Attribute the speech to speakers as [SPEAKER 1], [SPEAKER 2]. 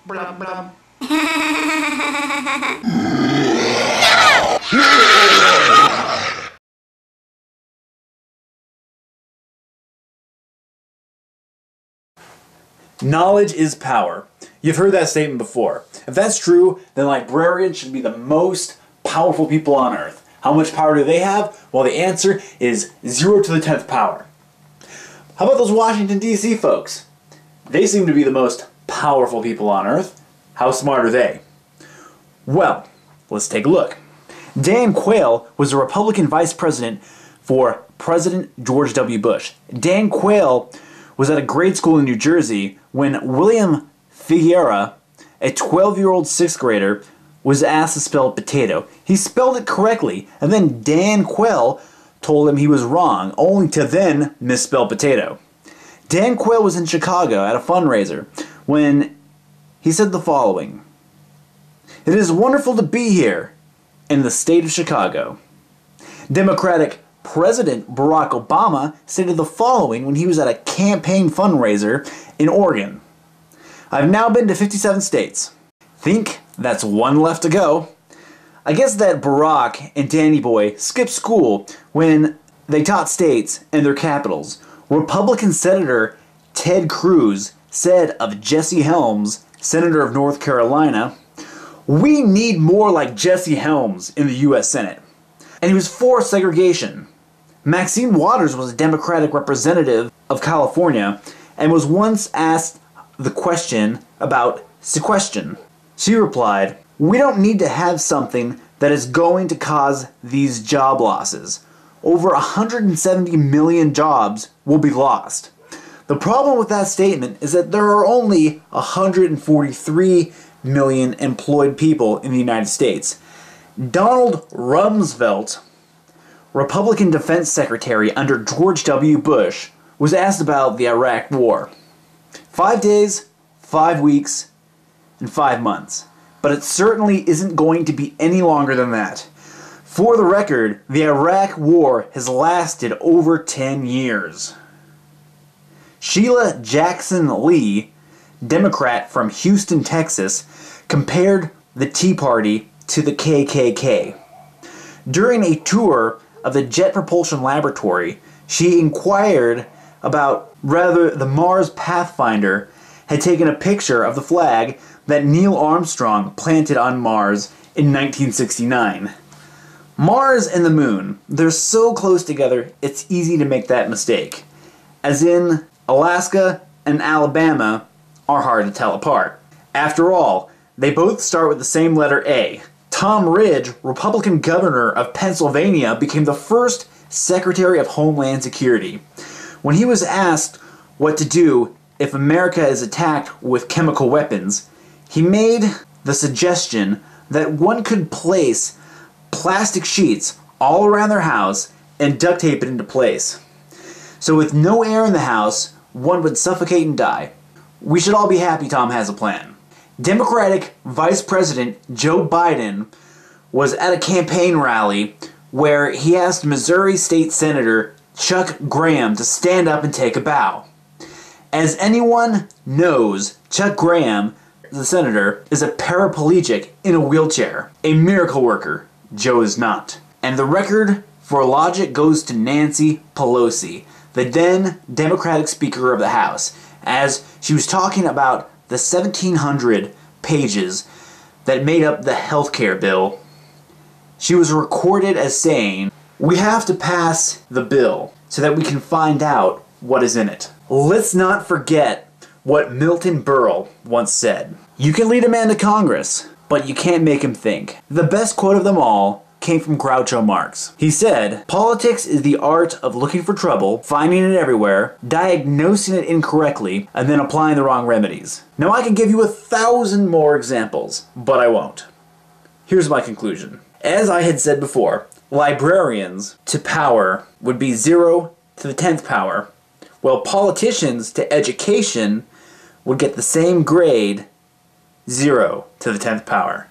[SPEAKER 1] Blub blub.
[SPEAKER 2] Knowledge is power. You've heard that statement before. If that's true, then librarians should be the most powerful people on earth. How much power do they have? Well, the answer is 0 to the 10th power. How about those Washington, D.C. folks? They seem to be the most powerful people on earth. How smart are they? Well, let's take a look. Dan Quayle was a Republican vice president for President George W. Bush. Dan Quayle was at a grade school in New Jersey when William Figueroa, a 12-year-old 6th grader, was asked to spell potato. He spelled it correctly, and then Dan Quayle told him he was wrong, only to then misspell potato. Dan Quayle was in Chicago at a fundraiser when he said the following: "It is wonderful to be here in the state of Chicago." Democratic President Barack Obama stated the following when he was at a campaign fundraiser in Oregon: "I've now been to 57 states. Think that's one left to go." I guess that Barack and Danny Boy skipped school when they taught states and their capitals. Republican Senator Ted Cruz said of Jesse Helms, Senator of North Carolina, "We need more like Jesse Helms in the U.S. Senate." And he was for segregation. Maxine Waters was a Democratic representative of California and was once asked the question about sequestration. She replied, "We don't need to have something that is going to cause these job losses. Over 170 million jobs will be lost." The problem with that statement is that there are only 143 million employed people in the United States. Donald Rumsfeld, Republican Defense Secretary under George W. Bush, was asked about the Iraq War. 5 days, 5 weeks, and 5 months. But it certainly isn't going to be any longer than that. For the record, the Iraq War has lasted over 10 years. Sheila Jackson Lee, Democrat from Houston, Texas, compared the Tea Party to the KKK. During a tour of the Jet Propulsion Laboratory, she inquired about whether the Mars Pathfinder had taken a picture of the flag that Neil Armstrong planted on Mars in 1969. Mars and the Moon, they're so close together, it's easy to make that mistake. As in, Alaska and Alabama are hard to tell apart. After all, they both start with the same letter A. Tom Ridge, Republican governor of Pennsylvania, became the first Secretary of Homeland Security. When he was asked what to do if America is attacked with chemical weapons, he made the suggestion that one could place plastic sheets all around their house and duct tape it into place. So with no air in the house, one would suffocate and die. We should all be happy Tom has a plan. Democratic Vice President Joe Biden was at a campaign rally where he asked Missouri State Senator Chuck Graham to stand up and take a bow. As anyone knows, Chuck Graham, the senator, is a paraplegic in a wheelchair. A miracle worker. Joe is not. And the record for logic goes to Nancy Pelosi, the then Democratic Speaker of the House, as she was talking about the 1,700 pages that made up the healthcare bill. She was recorded as saying, "We have to pass the bill so that we can find out what is in it." Let's not forget what Milton Berle once said: "You can lead a man to Congress, but you can't make him think." The best quote of them all came from Groucho Marx. He said, "Politics is the art of looking for trouble, finding it everywhere, diagnosing it incorrectly, and then applying the wrong remedies." Now I can give you 1,000 more examples, but I won't. Here's my conclusion. As I had said before, librarians to power would be 0 to the 10th power, while politicians to education would get the same grade, 0 to the 10th power.